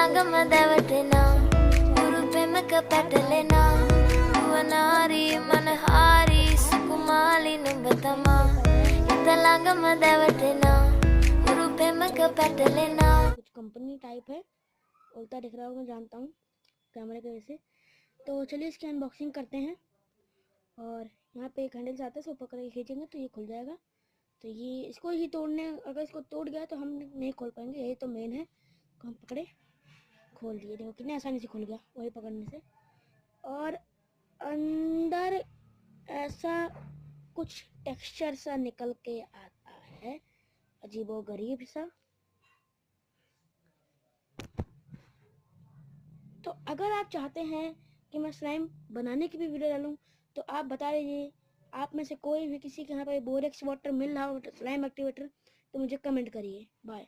ఇతలాంగమదవటెనా ఉరుపెమక పెట్టలేనా వనారి మనహారి సుకుమాలి నుంబతమా ఇతలాంగమదవటెనా ఉరుపెమక పెట్టలేనా। कुछ company type है, उल्टा दिख रहा होगा, जानता हूँ कैमरे की वजह से। तो चलिए इसकी अनबॉक्सिंग करते हैं। और यहाँ पे एक हैंडल आता है, इसको पकड़ के खींचेंगे तो ये खुल जाएगा। तो ये इसको ही तोड़ने, अगर इसको टूट गया तो हम नहीं खोल पाएंगे। यही तो मेन है, को हम पकड़े खोल दिए। देखो कितने आसानी से खुल गया वही पकड़ने से। और अंदर ऐसा कुछ टेक्सचर सा निकल के आता है, अजीबोगरीब सा। तो अगर आप चाहते हैं कि मैं स्लाइम बनाने की भी वीडियो डालूं तो आप बता दीजिए। आप में से कोई भी किसी के यहाँ पे बोरेक्स वाटर मिल रहा हो स्लाइम एक्टिवेटर तो मुझे कमेंट करिए। बाय।